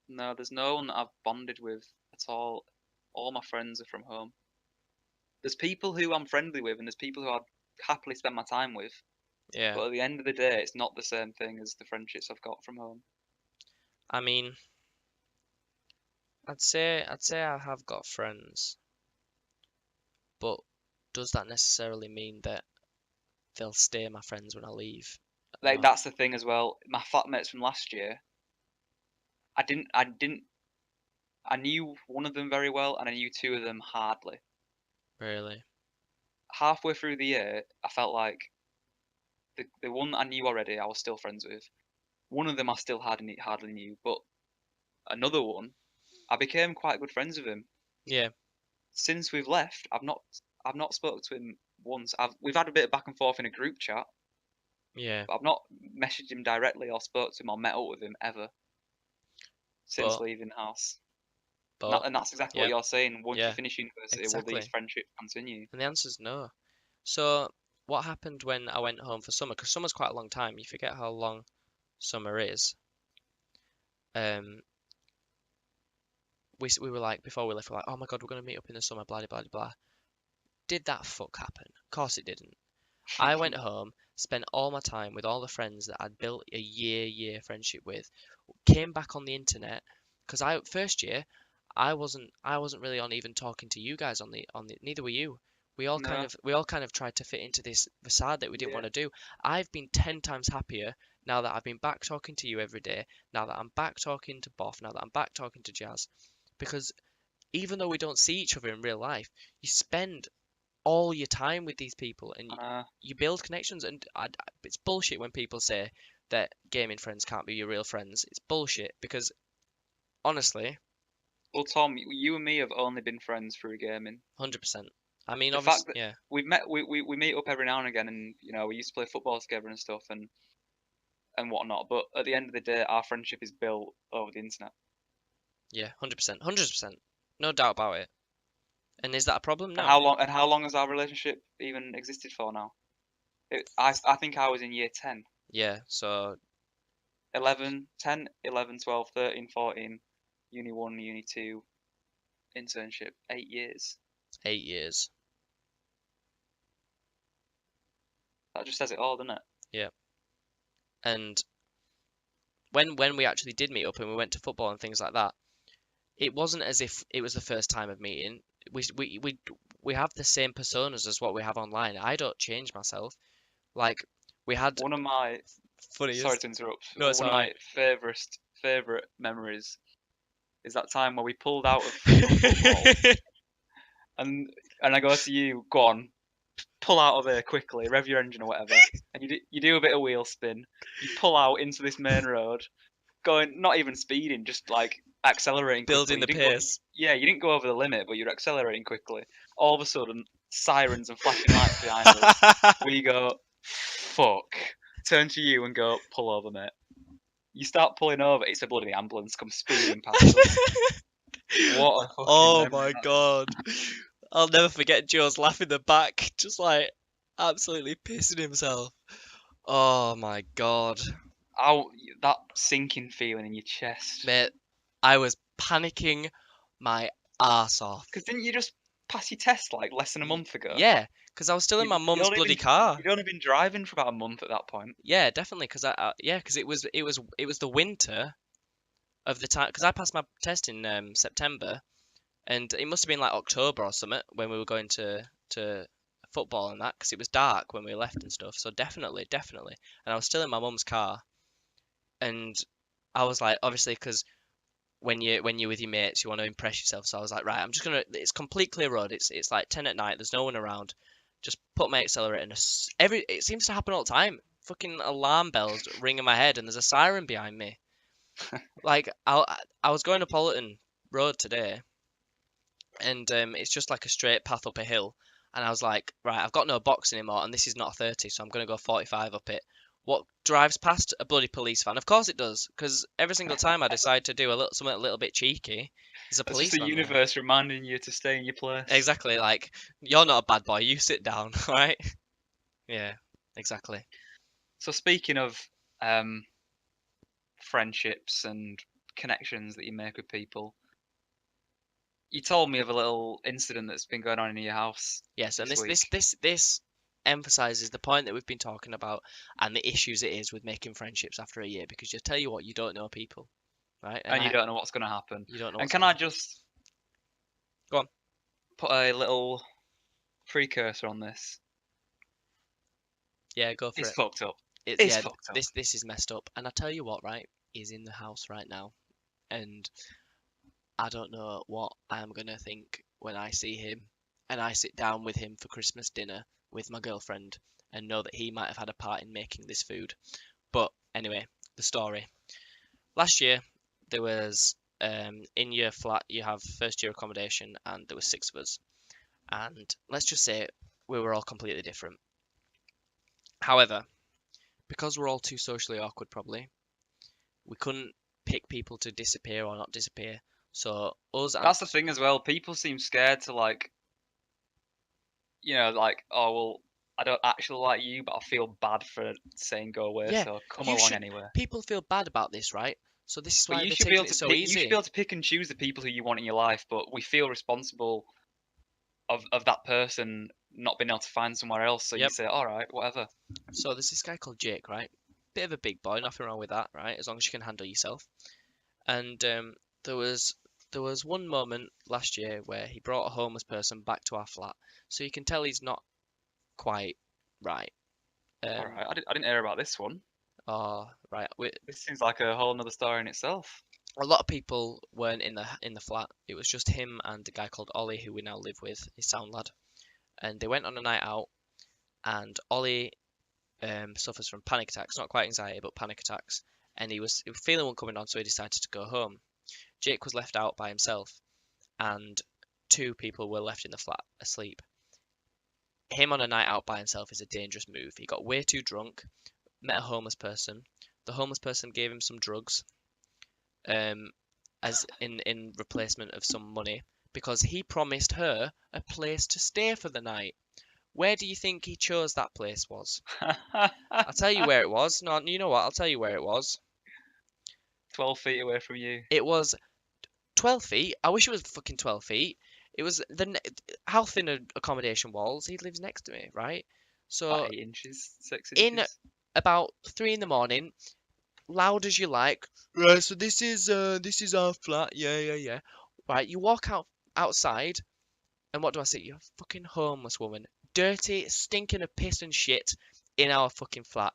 No, there's no one that I've bonded with at all. All my friends are from home. There's people who I'm friendly with, and there's people who I'd happily spend my time with. Yeah. But at the end of the day, it's not the same thing as the friendships I've got from home. I mean, I'd say I have got friends, but does that necessarily mean that they'll stay my friends when I leave? Like No, that's the thing as well. My flatmates from last year, I knew one of them very well, and I knew two of them hardly. really. Halfway through the year, I felt like the one I knew already, I was still friends with. One of them I still hardly knew, but another one, I became quite good friends with him. Yeah, Since we've left, I've not spoken to him once. We've had a bit of back and forth in a group chat, yeah. but I've not messaged him directly or spoke to him or met up with him ever since But leaving the house. but And that's exactly what yeah, you're saying. Once you yeah, finish university, will these exactly. friendships continue? And the answer's no. So what happened when I went home for summer? Because summer's quite a long time. You forget how long summer is. Um, we were like before we left, we're like, oh my God, we're gonna meet up in the summer, blah blah blah blah. Did that fuck happen? Of course it didn't. I went home, spent all my time with all the friends that I'd built a year friendship with, came back on the internet because I first year I wasn't really on even talking to you guys on the neither were you. No, We all kind of tried to fit into this facade that we didn't yeah, want to do. I've been 10 times happier now that I've been back talking to you every day, now that I'm back talking to Boff, now that I'm back talking to Jazz, because even though we don't see each other in real life, you spend all your time with these people and uh, you build connections. And it's bullshit when people say that gaming friends can't be your real friends. It's bullshit because honestly, well, Tom, you and me have only been friends through gaming. 100%. I mean, The fact obviously, that yeah, we meet up every now and again, and we used to play football together and stuff and whatnot. But at the end of the day, our friendship is built over the internet. yeah, 100%, 100%, no doubt about it. And is that a problem? And No. how long has our relationship even existed for now? I think I was in year 10. Yeah, so 11, 10, 11, 12, 13, 14, uni 1, uni 2, internship, 8 years. 8 years. That just says it all, doesn't it? Yeah. And when we actually did meet up and we went to football and things like that, it wasn't as if it was the first time of meeting. We have the same personas as what we have online. I don't change myself. Like we had One of my, sorry funniest. to interrupt, No, it's one of alright. my favourite memories is that time where we pulled out of football and I go to you, go on, pull out of here quickly, rev your engine or whatever, and you do a bit of wheel spin, you pull out into this main road, going not even speeding, just like accelerating Building quickly. the pace. Yeah, you didn't go over the limit, but you're accelerating quickly. All of a sudden, sirens and flashing lights behind us. We go, fuck. Turn to you and go, pull over, mate. You start pulling over, it's a bloody ambulance comes speeding past us. What a fucking Oh memory my that is. god. I'll never forget Joe's laugh in the back, just like absolutely pissing himself. Oh my god. How that sinking feeling in your chest. Mate, I was panicking my ass off. Because didn't you just pass your test like less than a month ago? Yeah, because I was still in my mum's bloody car. You'd only been driving for about a month at that point. Yeah, definitely, because because it was the winter of the time, because I passed my test in September, and it must have been like October or something when we were going to football and that, because it was dark when we left and stuff. So definitely, and I was still in my mum's car, and I was like, obviously, because when you're with your mates, you want to impress yourself. So I was like, right, I'm just gonna. It's complete clear road. It's like 10 at night. There's no one around. Just put my accelerator in. It seems to happen all the time. Fucking alarm bells ring in my head, and there's a siren behind me. Like I was going up Pollerton Road today, and it's just like a straight path up a hill. And I was like, right, I've got no box anymore, and this is not a 30, so I'm gonna go 45 up it. What drives past a bloody police van? Of course it does, because every single time I decide to do something a little bit cheeky, there's a It's just the policeman there. universe reminding you to stay in your place. Exactly, like you're not a bad boy, you sit down, right? Yeah, exactly. So speaking of friendships and connections that you make with people, you told me of a little incident that's been going on in your house Yes, and this week. this emphasizes the point that we've been talking about and the issues it is with making friendships after a year, because you tell you what, you don't know people, right? And you don't know what's going to happen. You don't know. And can I just go on? Put a little precursor on this? Yeah, go for It's it. fucked up. It's It's yeah, fucked up. this is messed up. And I tell you what, right? He's in the house right now, and I don't know what I'm gonna think when I see him and I sit down with him for Christmas dinner with my girlfriend and know that he might have had a part in making this food. But anyway, the story. Last year there was in your flat you have first year accommodation, and there was 6 of us, and let's just say we were all completely different. However, because we're all too socially awkward, probably we couldn't pick people to disappear or not disappear. So us and That's the thing as well. People seem scared to like, like, oh well, I don't actually like you, but I feel bad for saying go away, yeah, so come you along should. anyway. People feel bad about this, right? So this is But why you they're should be able taking it to so pick. You should be easy. able to pick and choose the people who you want in your life. But we feel responsible of that person not being able to find somewhere else. So you Yep. say, all right, whatever. So there's this guy called Jake, right? Bit of a big boy, nothing wrong with that, right? As long as you can handle yourself. And there was there was one moment last year where he brought a homeless person back to our flat, so you can tell he's not quite right. All right, I didn't hear about this one. Oh, right. This seems like a whole another story in itself. A lot of people weren't in the flat. It was just him and a guy called Ollie, who we now live with, his sound lad. And they went on a night out, and Ollie suffers from panic attacks, not quite anxiety, but panic attacks. And he was feeling one coming on, so he decided to go home. Jake was left out by himself, and 2 people were left in the flat asleep. Him on a night out by himself is a dangerous move. He got way too drunk, met a homeless person. The homeless person gave him some drugs, um, as in replacement of some money, because he promised her a place to stay for the night. Where do you think he chose that place was? I'll tell you where it was. No, you know what? I'll tell you where it was. 12 feet away from you. It was 12 feet. I wish it was fucking 12 feet. It was how thin are accommodation walls? He lives next to me, right? About So 8 inches, 6 in inches. about 3 in the morning, loud as you like. Right, so this is our flat. Yeah, yeah, yeah. Right, you walk outside, and what do I see? You're a fucking homeless woman, dirty, stinking of piss and shit, in our fucking flat.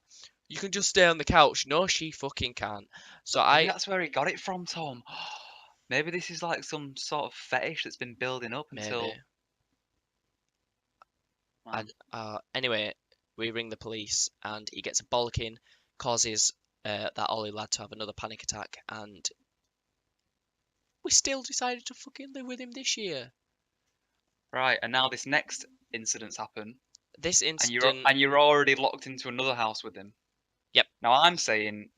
You can just stay on the couch. No, she fucking can't. So Maybe I that's where he got it from, Tom. Maybe this is like some sort of fetish that's been building up maybe. until. Man. And anyway, we ring the police, and he gets a bollocking, causes that Ollie lad to have another panic attack, and we still decided to fucking live with him this year. Right, and now this next incident's happened, This and you're incident, and you're already locked into another house with him. yep. Now I'm saying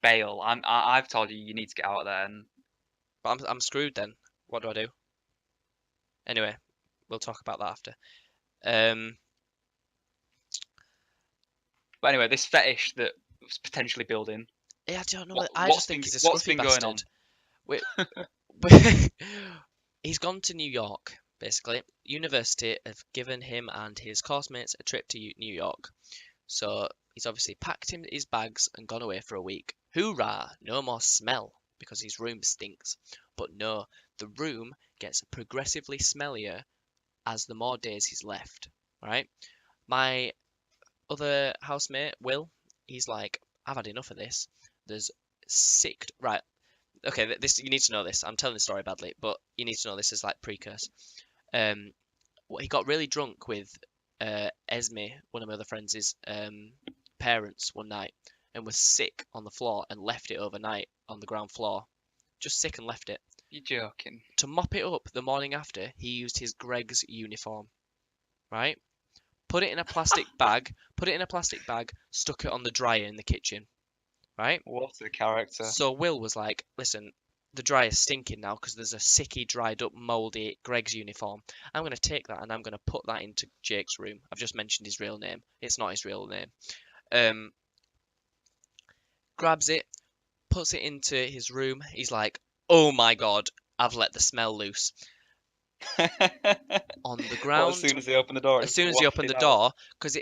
bail. I've told you you need to get out of there. And But I'm screwed then. What do I do? Anyway, we'll talk about that after. Um, but anyway, this fetish that was potentially building. yeah, I don't know. What I what's just been think he's a what's scruffy been going on? bastard. We, he's gone to New York, basically. University have given him and his coursemates a trip to New York. So he's obviously packed his bags and gone away for a week. Hoorah! No more smell, because his room stinks. But no, the room gets progressively smellier as the more days he's left, right? My other housemate, Will, he's like, I've had enough of this. There's sick, right? Okay, this you need to know this. I'm telling the story badly, but you need to know this as like precursor. Um, he got really drunk with Esme, one of my other friends' parents, one night, and was sick on the floor and left it overnight on the ground floor. Just sick and left it. You're joking. To mop it up the morning after, he used his Greg's uniform, right? Put it in a plastic bag, stuck it on the dryer in the kitchen, right? What a character. So Will was like, listen, the dryer's stinking now because there's a sicky, dried up, mouldy Greg's uniform. I'm going to take that and I'm going to put that into Jake's room. I've just mentioned his real name. It's not his real name. Grabs it, puts it into his room. He's like, oh my God, I've let the smell loose. On the Well, as ground, soon as they open the door, as it's soon as he opened the wafted out. door, because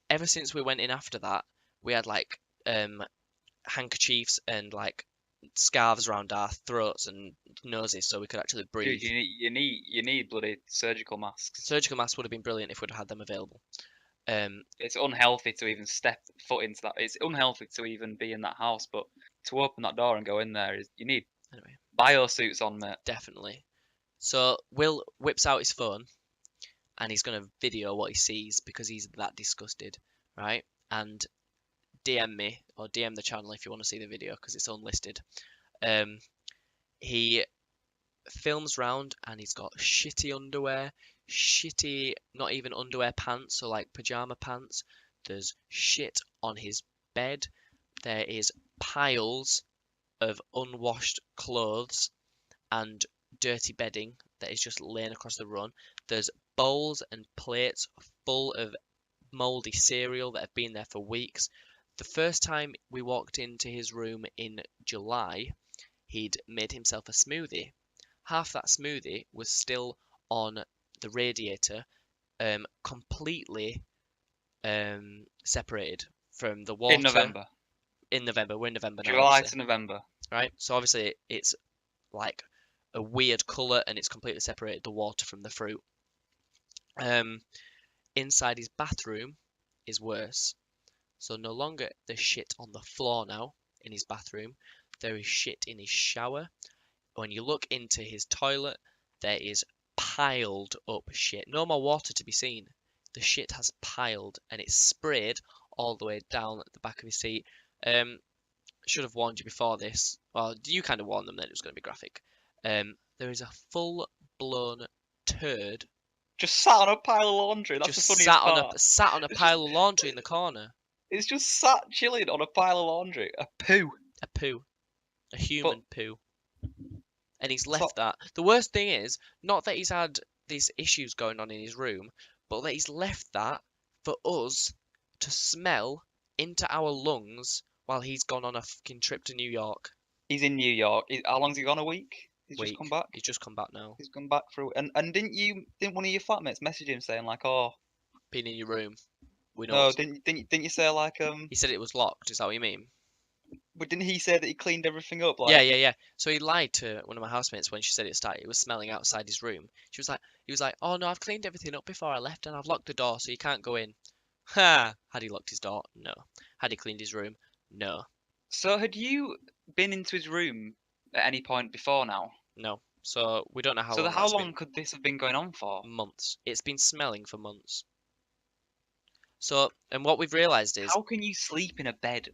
ever since we went in after that, we had like handkerchiefs and like scarves around our throats and noses so we could actually breathe. Dude, you need bloody surgical masks. Surgical masks would have been brilliant if we'd had them available. It's unhealthy to even step foot into that. It's unhealthy to even be in that house, but to open that door and go in there is you need Anyway, bio suits on, mate. definitely. So Will whips out his phone and he's going to video what he sees because he's that disgusted, right? And DM me or DM the channel if you want to see the video because it's unlisted. He films round and he's got shitty underwear, shitty, not even underwear pants, so like pajama pants. There's shit on his bed. There is piles of unwashed clothes and dirty bedding that is just laying across the run. There's bowls and plates full of mouldy cereal that have been there for weeks. The first time we walked into his room in July, he'd made himself a smoothie. Half that smoothie was still on the radiator, completely separated from the water. In November. In November, we're in November now. July Obviously. to November. Right? So obviously it's like a weird colour and it's completely separated the water from the fruit. Inside his bathroom is worse. So no longer there's shit on the floor now in his bathroom. There is shit in his shower. When you look into his toilet, there is piled up shit. No more water to be seen. The shit has piled and it's sprayed all the way down at the back of his seat. Should have warned you before this. Well, you kind of warned them that it was going to be graphic. There is a full-blown turd. Just sat on a pile of laundry. That's just the funniest part. Sat on a pile of laundry in the corner. It's just sat chilling on a pile of laundry. A poo. A poo. A human But, poo. And he's left that. The worst thing is, not that he's had these issues going on in his room, but that he's left that for us to smell into our lungs while he's gone on a fucking trip to New York. He's in New York. How long's he gone? A week? He's just come Week. back. He's just come back now. He's come back through. And didn't one of your flatmates message him saying like, oh Been in your room. We know no, what's. didn't you say like He said it was locked. Is that what you mean? but didn't he say that he cleaned everything up Yeah, like? yeah, yeah. So he lied to one of my housemates when she said it was smelling outside his room. He was like, "Oh no, I've cleaned everything up before I left, and I've locked the door so you can't go in." Ha! Had he locked his door? No. Had he cleaned his room? No. So had you been into his room at any point before now? No. So we don't know how So long how that's been. long could this have been going on for? Months. It's been smelling for months. So, and what we've realised is How can you sleep in a bed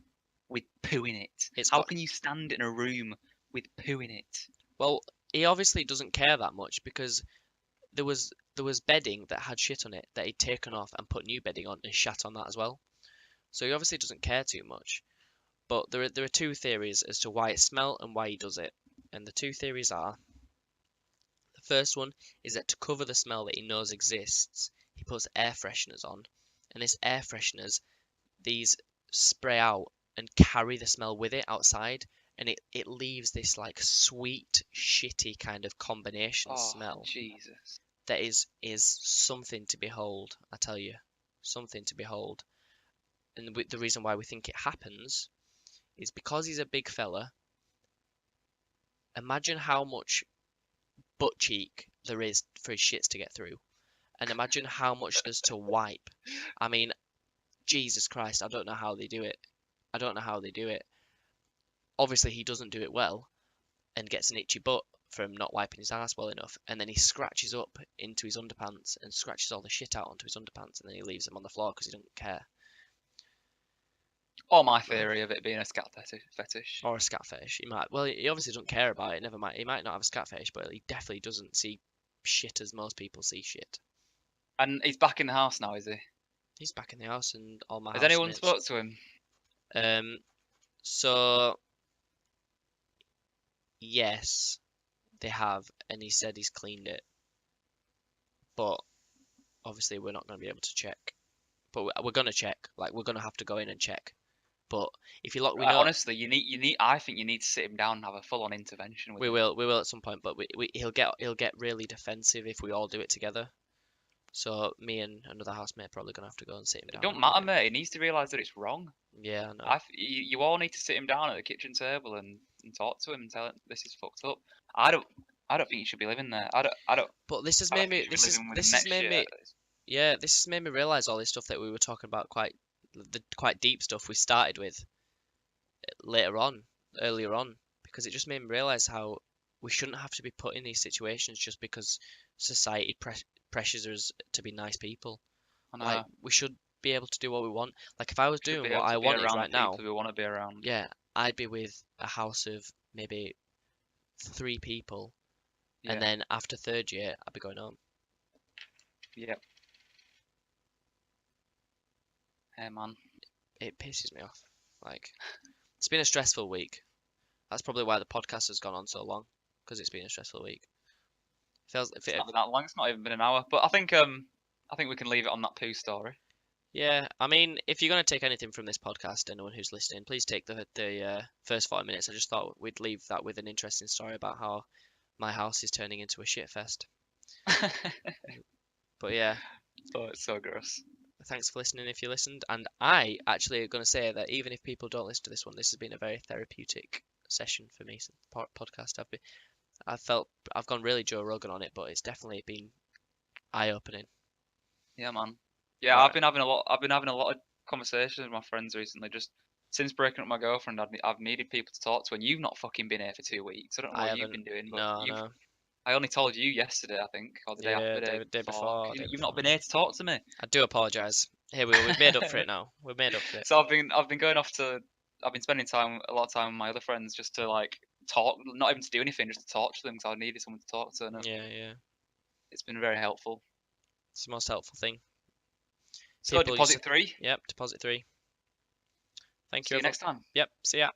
with poo in it? it's How got. can you stand in a room with poo in it? Well, he obviously doesn't care that much because there was bedding that had shit on it that he'd taken off and put new bedding on and shat on that as well. So he obviously doesn't care too much. But there are two theories as to why it smelled and why he does it. And the two theories are the first one is that to cover the smell that he knows exists, he puts air fresheners on. And this air fresheners, these spray out and carry the smell with it outside. And it leaves this like sweet, shitty kind of combination Oh, smell Jesus. that is something to behold, I tell you. Something to behold. And the reason why we think it happens is because he's a big fella. Imagine how much butt cheek there is for his shits to get through, and imagine how much there's to wipe. I mean, Jesus Christ, I don't know how they do it. I don't know how they do it. Obviously, he doesn't do it well and gets an itchy butt from not wiping his ass well enough, and then he scratches up into his underpants and scratches all the shit out onto his underpants, and then he leaves them on the floor because he doesn't care. Or my So, theory of it being a scat fetish. or a scat fetish. He might. Well, he obviously doesn't care about it. Never mind. He might not have a scat fetish, but he definitely doesn't see shit as most people see shit. And he's back in the house now, is he? He's back in the house, and all my Has anyone housemates. spoke to him? So yes, they have, and he said he's cleaned it, but obviously we're not going to be able to check. But we're going to check. Like we're going to have to go in and check. But if you look, we know Honestly, you need. I think you need to sit him down and have a full-on intervention with we him. will at some point. But he'll get really defensive if we all do it together. So me and another housemate are probably going to have to go and sit him It down. don't matter, mate. He needs to realise that it's wrong. Yeah, I know. You all need to sit him down at the kitchen table and talk to him and tell him this is fucked up. I don't think you should be living there. I don't. But this has I don't made think me. you should be living with him This has next made year. me. Yeah, this has made me realize all this stuff that we were talking about, the quite deep stuff we started with earlier on, because it just made me realize how we shouldn't have to be put in these situations just because society pressures us to be nice people. I know. Like we should be able to do what we want. Like if I was Should be doing able what I to be wanted around right the people now, we want to be around. yeah, I'd be with a house of maybe 3 people, Yeah. and then after third year, I'd be going home. Yep. Hey man. It pisses me off. Like it's been a stressful week. That's probably why the podcast has gone on so long, because it's been a stressful week. Feels if It's it, not been that long. It's not even been an hour. But I think we can leave it on that poo story. yeah. I mean, if you're gonna take anything from this podcast, anyone who's listening, please take the first 5 minutes. I just thought we'd leave that with an interesting story about how my house is turning into a shit fest. But yeah, Oh, it's so gross. thanks for listening if you listened. And I actually are gonna say that even if people don't listen to this one, this has been a very therapeutic session for me. Since the podcast, I've gone really Joe Rogan on it, but it's definitely been eye-opening. Yeah, man. Yeah, Right. I've been having a lot of conversations with my friends recently. Just since breaking up with my girlfriend, I've needed people to talk to, and you've not fucking been here for 2 weeks. I don't know I what you've haven't. been doing, but No, no. I only told you yesterday, I think, or the day after, Yeah, the day day before. before, day You've not before. been here to talk to me. I do apologise. Here we are. We've made up for it now. We've made up for it. So I've been going off to I've been spending a lot of time with my other friends just to like talk, not even to do anything, just to talk to them because I needed someone to talk to, and Yeah, yeah. it's been very helpful. It's the most helpful thing. So People used to, deposit 3. yep, deposit 3. Thank See you, you everyone. next time. Yep, see ya.